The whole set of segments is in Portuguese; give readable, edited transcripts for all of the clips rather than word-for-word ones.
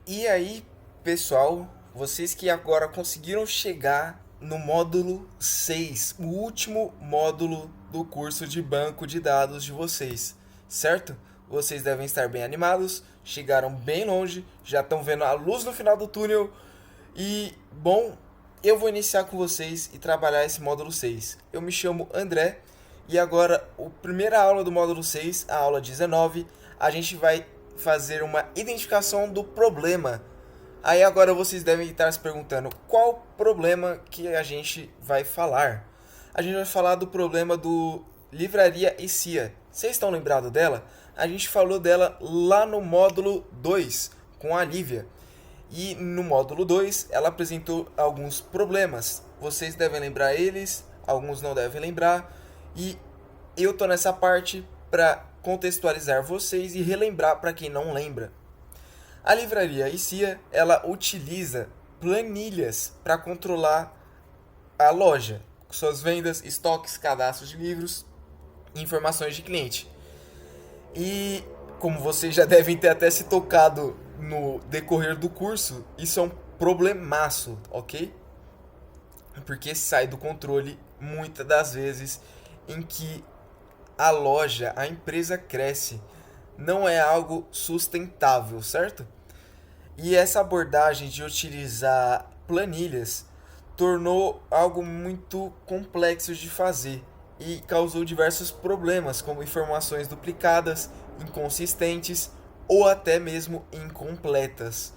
E aí, pessoal, vocês que agora conseguiram chegar no módulo 6, o último módulo do curso de banco de dados de vocês, certo? Vocês devem estar bem animados, chegaram bem longe, já estão vendo a luz no final do túnel. E, bom, eu vou iniciar com vocês e trabalhar esse módulo 6. Eu me chamo André e agora, a primeira aula do módulo 6, a aula 19, a gente vai fazer uma identificação do problema. Aí agora vocês devem estar se perguntando qual problema que a gente vai falar. A gente vai falar do problema do Livraria e CIA. Vocês estão lembrados dela? A gente falou dela lá no módulo 2 com a Lívia. E no módulo 2 ela apresentou alguns problemas. Vocês devem lembrar eles, alguns não devem lembrar. E eu tô nessa parte para contextualizar vocês e relembrar para quem não lembra. A livraria ICIA, ela utiliza planilhas para controlar a loja, suas vendas, estoques, cadastros de livros e informações de cliente. E como vocês já devem ter até se tocado no decorrer do curso, isso é um problemaço, ok? Porque sai do controle muitas das vezes em que a loja, a empresa cresce. Não é algo sustentável, certo? E essa abordagem de utilizar planilhas tornou algo muito complexo de fazer e causou diversos problemas, como informações duplicadas, inconsistentes ou até mesmo incompletas.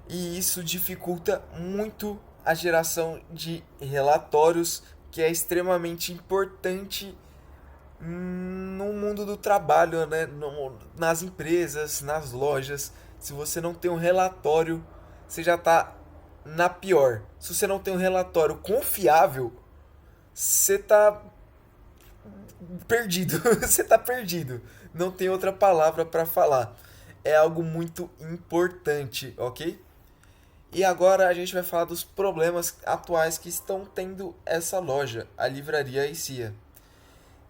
E isso dificulta muito a geração de relatórios, que é extremamente importante no mundo do trabalho, né? Nas empresas, nas lojas. Se você não tem um relatório, você já está na pior. Se você não tem um relatório confiável, você está perdido. Você está perdido. Não tem outra palavra para falar. É algo muito importante, ok? E agora a gente vai falar dos problemas atuais que estão tendo essa loja, a Livraria ICIA.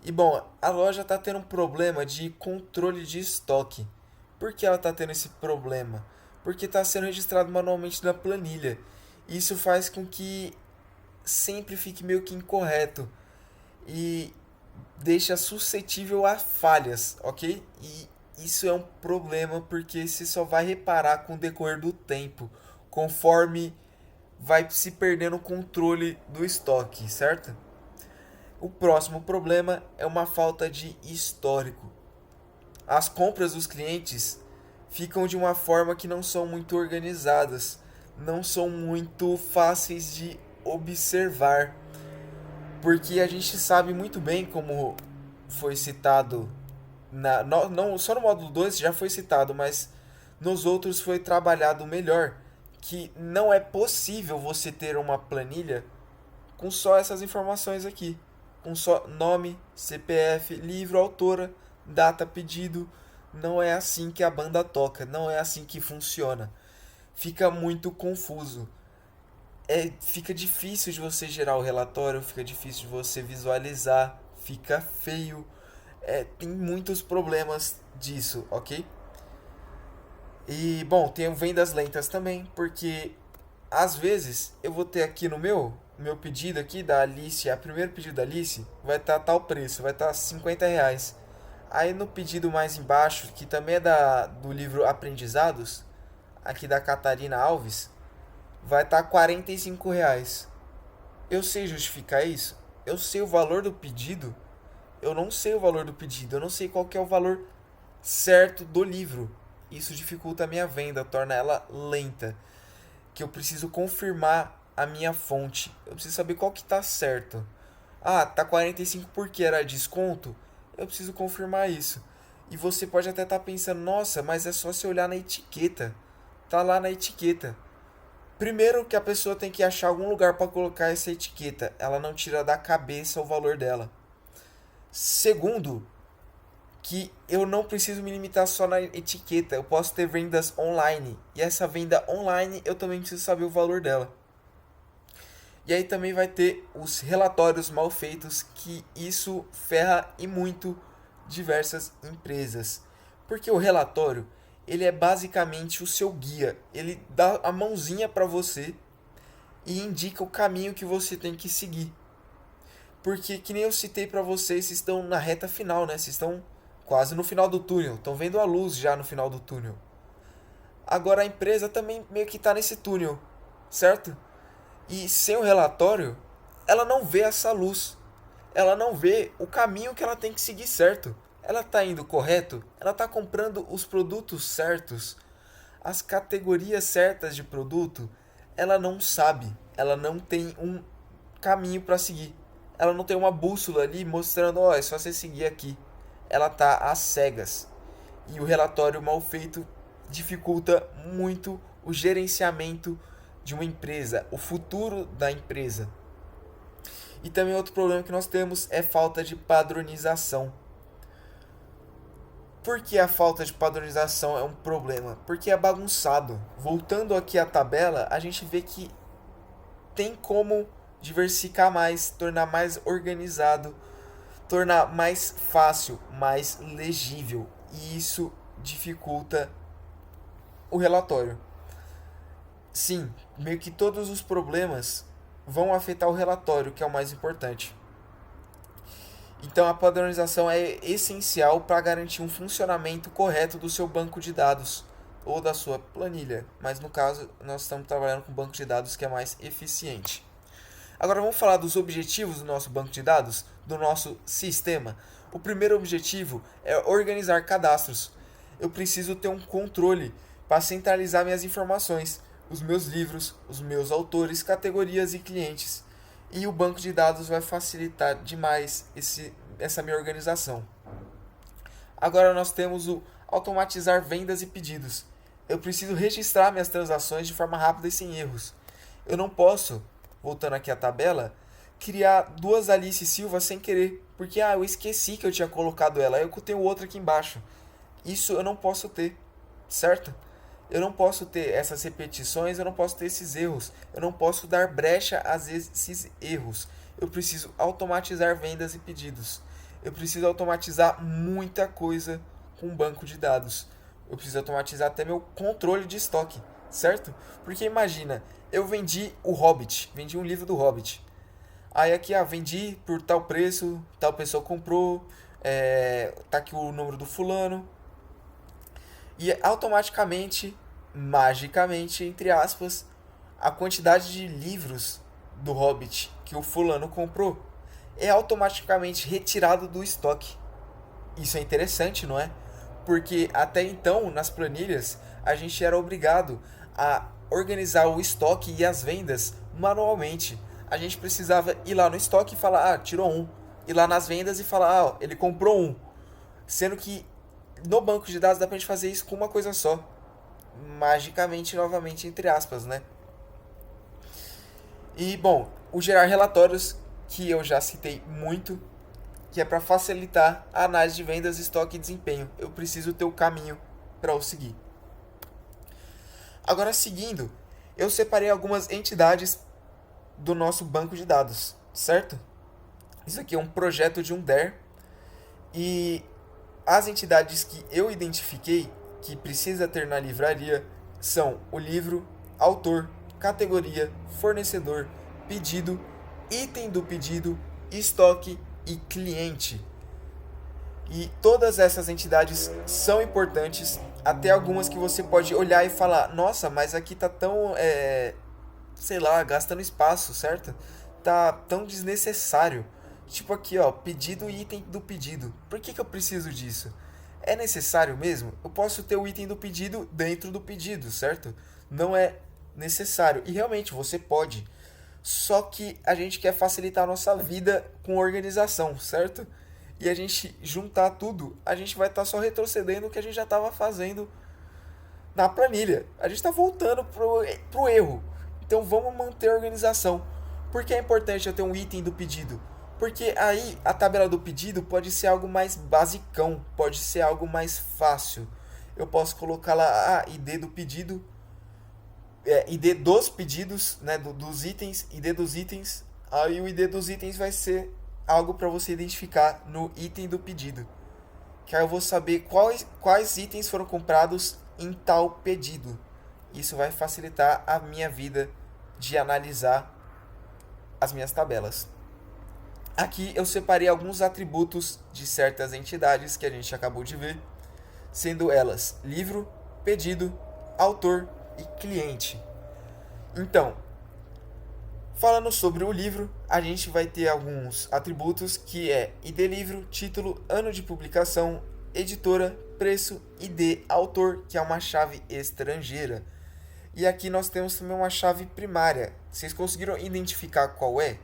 E bom, a loja está tendo um problema de controle de estoque. Por que ela está tendo esse problema? Porque está sendo registrado manualmente na planilha. Isso faz com que sempre fique meio que incorreto e deixa suscetível a falhas, ok? E isso é um problema porque você só vai reparar com o decorrer do tempo, conforme vai se perdendo o controle do estoque, certo? O próximo problema é uma falta de histórico. As compras dos clientes ficam de uma forma que não são muito organizadas, não são muito fáceis de observar, porque a gente sabe muito bem, como foi citado não só no módulo 2 já foi citado, mas nos outros foi trabalhado melhor, que não é possível você ter uma planilha com só essas informações aqui, com só nome, CPF, livro, autora, data, pedido. Não é assim que a banda toca, não é assim que funciona. Fica muito confuso. Fica difícil de você gerar o relatório, fica difícil de você visualizar, fica feio. Tem muitos problemas disso, ok? E bom, tem vendas lentas também, porque às vezes eu vou ter aqui no meu pedido aqui da Alice, a primeiro pedido da Alice, vai estar tal preço, vai estar R$ 50. Aí no pedido mais embaixo, que também é do livro Aprendizados, aqui da Catarina Alves, vai estar R$ 45. Eu sei justificar isso? Eu sei o valor do pedido? Eu não sei o valor do pedido, eu não sei qual que é o valor certo do livro. Isso dificulta a minha venda, torna ela lenta. Que eu preciso confirmar a minha fonte. Eu preciso saber qual que tá certo. Ah, tá 45 porque era desconto? Eu preciso confirmar isso. E você pode até estar pensando, nossa, mas é só você olhar na etiqueta. Tá lá na etiqueta. Primeiro que a pessoa tem que achar algum lugar para colocar essa etiqueta. Ela não tira da cabeça o valor dela. Segundo, que eu não preciso me limitar só na etiqueta. Eu posso ter vendas online. E essa venda online eu também preciso saber o valor dela. E aí também vai ter os relatórios mal feitos, que isso ferra e muito diversas empresas. Porque o relatório, ele é basicamente o seu guia. Ele dá a mãozinha para você e indica o caminho que você tem que seguir. Porque, que nem eu citei para vocês estão na reta final, né? Vocês estão quase no final do túnel. Estão vendo a luz já no final do túnel. Agora a empresa também meio que está nesse túnel, certo? E sem o relatório, ela não vê essa luz. Ela não vê o caminho que ela tem que seguir certo. Ela está indo correto? Ela está comprando os produtos certos? As categorias certas de produto? Ela não sabe. Ela não tem um caminho para seguir. Ela não tem uma bússola ali mostrando, ó, é só você seguir aqui. Ela está às cegas. E o relatório mal feito dificulta muito o gerenciamento de uma empresa, o futuro da empresa. E também outro problema que nós temos é falta de padronização. Por que a falta de padronização é um problema? Porque é bagunçado. Voltando aqui à tabela, a gente vê que tem como diversificar mais, tornar mais organizado, tornar mais fácil, mais legível. E isso dificulta o relatório. Sim, meio que todos os problemas vão afetar o relatório, que é o mais importante. Então a padronização é essencial para garantir um funcionamento correto do seu banco de dados ou da sua planilha, mas no caso nós estamos trabalhando com um banco de dados que é mais eficiente. Agora vamos falar dos objetivos do nosso banco de dados, do nosso sistema. O primeiro objetivo é organizar cadastros. Eu preciso ter um controle para centralizar minhas informações, os meus livros, os meus autores, categorias e clientes. E o banco de dados vai facilitar demais essa minha organização. Agora nós temos o automatizar vendas e pedidos. Eu preciso registrar minhas transações de forma rápida e sem erros. Eu não posso, voltando aqui à tabela, criar duas Alice Silva sem querer, porque eu esqueci que eu tinha colocado ela, eu tenho outra aqui embaixo. Isso eu não posso ter, certo? Eu não posso ter essas repetições, eu não posso ter esses erros, eu não posso dar brecha a esses erros. Eu preciso automatizar vendas e pedidos. Eu preciso automatizar muita coisa com um banco de dados. Eu preciso automatizar até meu controle de estoque, certo? Porque imagina, eu vendi o Hobbit, vendi um livro do Hobbit. Aí aqui, vendi por tal preço, tal pessoa comprou, tá aqui o número do fulano. E automaticamente, magicamente, entre aspas, a quantidade de livros do Hobbit que o fulano comprou é automaticamente retirado do estoque. Isso é interessante, não é? Porque até então, nas planilhas, a gente era obrigado a organizar o estoque e as vendas manualmente. A gente precisava ir lá no estoque e falar, tirou um. Ir lá nas vendas e falar, ele comprou um. Sendo que no banco de dados dá pra gente fazer isso com uma coisa só. Magicamente, novamente, entre aspas, né? E, bom, o gerar relatórios, que eu já citei muito, que é para facilitar a análise de vendas, estoque e desempenho. Eu preciso ter o caminho para o seguir. Agora, seguindo, eu separei algumas entidades do nosso banco de dados, certo? Isso aqui é um projeto de um DER e as entidades que eu identifiquei que precisa ter na livraria são o livro, autor, categoria, fornecedor, pedido, item do pedido, estoque e cliente. E todas essas entidades são importantes, até algumas que você pode olhar e falar, nossa, mas aqui tá tão, gastando espaço, certo? Tá tão desnecessário. Tipo aqui, pedido e item do pedido. Por que eu preciso disso? É necessário mesmo? Eu posso ter o item do pedido dentro do pedido, certo? Não é necessário. E realmente você pode. Só que a gente quer facilitar a nossa vida com organização, certo? E a gente juntar tudo, a gente vai estar só retrocedendo o que a gente já estava fazendo na planilha. A gente está voltando pro erro. Então vamos manter a organização. Por que é importante eu ter um item do pedido? Porque aí a tabela do pedido pode ser algo mais basicão, pode ser algo mais fácil. Eu posso colocar lá ID do pedido, ID dos pedidos, né, dos itens, ID dos itens. Aí o ID dos itens vai ser algo para você identificar no item do pedido. Que aí eu vou saber quais itens foram comprados em tal pedido. Isso vai facilitar a minha vida de analisar as minhas tabelas. Aqui eu separei alguns atributos de certas entidades que a gente acabou de ver, sendo elas livro, pedido, autor e cliente. Então, falando sobre o livro, a gente vai ter alguns atributos que é ID livro, título, ano de publicação, editora, preço, ID, autor, que é uma chave estrangeira. E aqui nós temos também uma chave primária. Vocês conseguiram identificar qual é?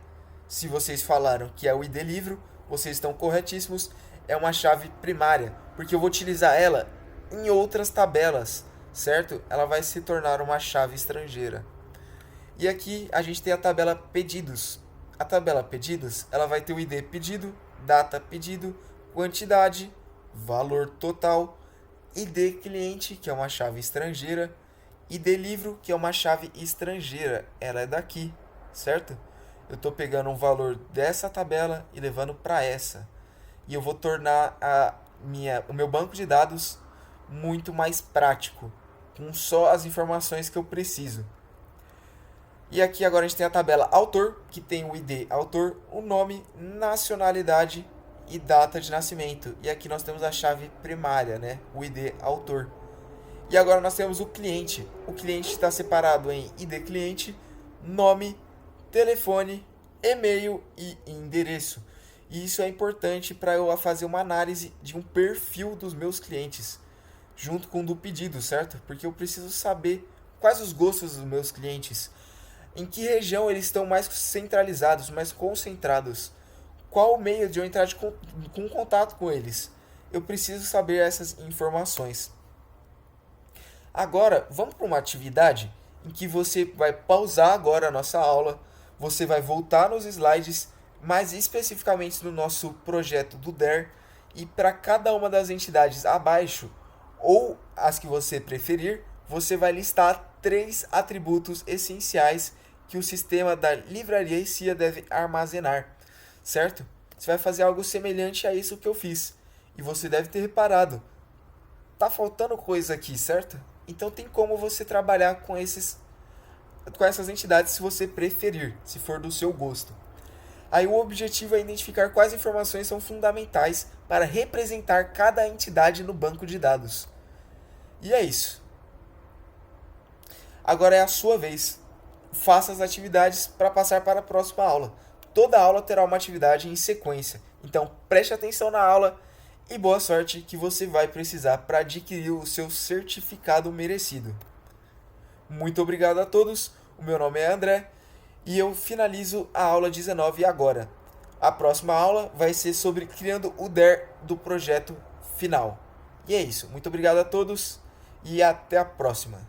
Se vocês falaram que é o ID livro, vocês estão corretíssimos. É uma chave primária, porque eu vou utilizar ela em outras tabelas, certo? Ela vai se tornar uma chave estrangeira. E aqui a gente tem a tabela pedidos. A tabela pedidos, ela vai ter o ID pedido, data pedido, quantidade, valor total, ID cliente, que é uma chave estrangeira, ID livro, que é uma chave estrangeira. Ela é daqui, certo? Eu estou pegando um valor dessa tabela e levando para essa. E eu vou tornar o meu banco de dados muito mais prático, com só as informações que eu preciso. E aqui agora a gente tem a tabela autor, que tem o ID autor, o nome, nacionalidade e data de nascimento. E aqui nós temos a chave primária, né? O ID autor. E agora nós temos o cliente. O cliente está separado em ID cliente, nome, telefone, e-mail e endereço. E isso é importante para eu fazer uma análise de um perfil dos meus clientes, junto com o do pedido, certo? Porque eu preciso saber quais os gostos dos meus clientes, em que região eles estão mais centralizados, mais concentrados, qual o meio de eu entrar com contato com eles. Eu preciso saber essas informações. Agora, vamos para uma atividade em que você vai pausar agora a nossa aula, você vai voltar nos slides, mais especificamente no nosso projeto do DER, e para cada uma das entidades abaixo, ou as que você preferir, você vai listar 3 atributos essenciais que o sistema da livraria ICIA deve armazenar, certo? Você vai fazer algo semelhante a isso que eu fiz, e você deve ter reparado, tá faltando coisa aqui, certo? Então tem como você trabalhar com essas entidades se você preferir, se for do seu gosto. Aí o objetivo é identificar quais informações são fundamentais para representar cada entidade no banco de dados. E é isso. Agora é a sua vez. Faça as atividades para passar para a próxima aula. Toda aula terá uma atividade em sequência. Então preste atenção na aula e boa sorte que você vai precisar para adquirir o seu certificado merecido. Muito obrigado a todos. O meu nome é André e eu finalizo a aula 19 agora. A próxima aula vai ser sobre criando o DER do projeto final. E é isso. Muito obrigado a todos e até a próxima.